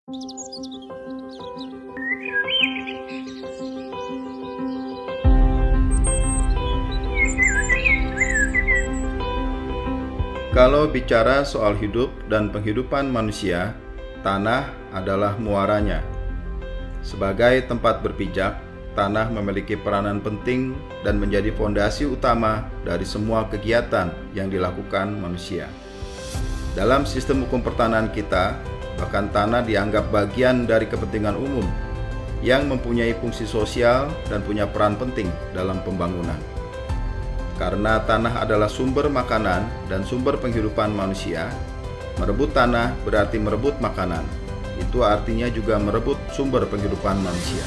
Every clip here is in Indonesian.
Kalau bicara soal hidup dan penghidupan manusia, tanah adalah muaranya. Sebagai tempat berpijak, tanah memiliki peranan penting dan menjadi fondasi utama dari semua kegiatan yang dilakukan manusia. Dalam sistem hukum pertanahan kita, bahkan tanah dianggap bagian dari kepentingan umum yang mempunyai fungsi sosial dan punya peran penting dalam pembangunan. Karena tanah adalah sumber makanan dan sumber penghidupan manusia, merebut tanah berarti merebut makanan. Itu artinya juga merebut sumber penghidupan manusia.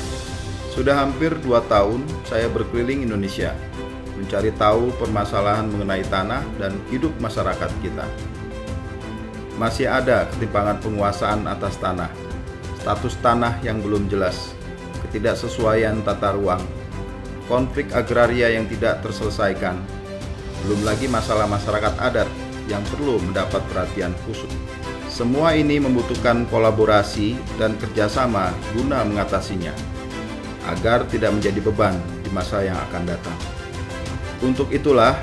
Sudah hampir 2 tahun saya berkeliling Indonesia, mencari tahu permasalahan mengenai tanah dan hidup masyarakat kita. Masih ada ketimpangan penguasaan atas tanah, status tanah yang belum jelas, ketidaksesuaian tata ruang, konflik agraria yang tidak terselesaikan, belum lagi masalah masyarakat adat yang perlu mendapat perhatian khusus. Semua ini membutuhkan kolaborasi dan kerjasama guna mengatasinya, agar tidak menjadi beban di masa yang akan datang. Untuk itulah,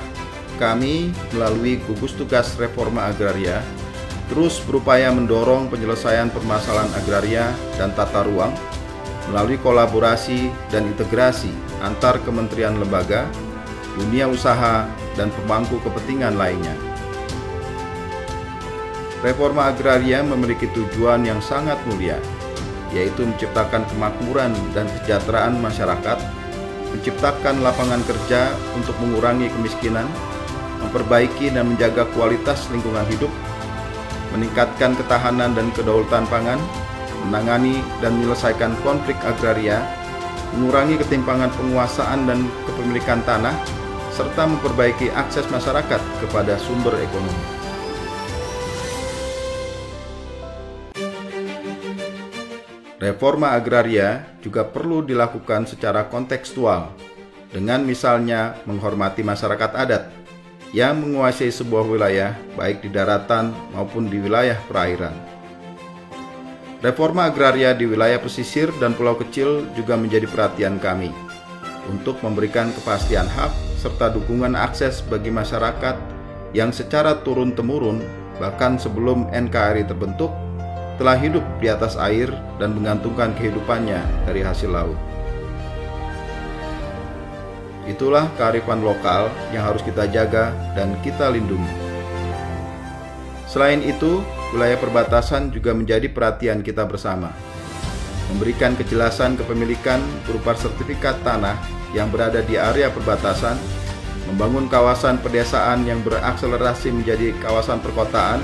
kami melalui gugus tugas reforma agraria terus berupaya mendorong penyelesaian permasalahan agraria dan tata ruang melalui kolaborasi dan integrasi antar kementerian lembaga, dunia usaha, dan pemangku kepentingan lainnya. Reforma agraria memiliki tujuan yang sangat mulia, yaitu menciptakan kemakmuran dan kesejahteraan masyarakat, menciptakan lapangan kerja untuk mengurangi kemiskinan, memperbaiki dan menjaga kualitas lingkungan hidup, meningkatkan ketahanan dan kedaulatan pangan, menangani dan menyelesaikan konflik agraria, mengurangi ketimpangan penguasaan dan kepemilikan tanah, serta memperbaiki akses masyarakat kepada sumber ekonomi. Reforma agraria juga perlu dilakukan secara kontekstual, dengan misalnya menghormati masyarakat adat yang menguasai sebuah wilayah, baik di daratan maupun di wilayah perairan. Reforma agraria di wilayah pesisir dan pulau kecil juga menjadi perhatian kami untuk memberikan kepastian hak serta dukungan akses bagi masyarakat yang secara turun-temurun bahkan sebelum NKRI terbentuk telah hidup di atas air dan menggantungkan kehidupannya dari hasil laut. Itulah kearifan lokal yang harus kita jaga dan kita lindungi. Selain itu, wilayah perbatasan juga menjadi perhatian kita bersama. Memberikan kejelasan kepemilikan berupa sertifikat tanah yang berada di area perbatasan, membangun kawasan pedesaan yang berakselerasi menjadi kawasan perkotaan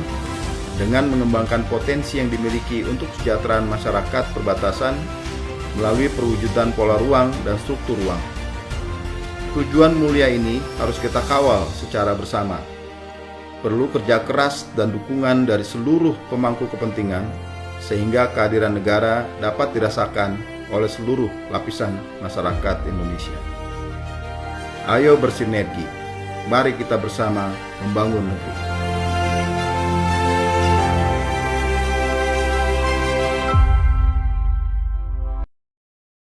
dengan mengembangkan potensi yang dimiliki untuk kesejahteraan masyarakat perbatasan melalui perwujudan pola ruang dan struktur ruang. Tujuan mulia ini harus kita kawal secara bersama. Perlu kerja keras dan dukungan dari seluruh pemangku kepentingan sehingga kehadiran negara dapat dirasakan oleh seluruh lapisan masyarakat Indonesia. Ayo bersinergi, mari kita bersama membangun negeri.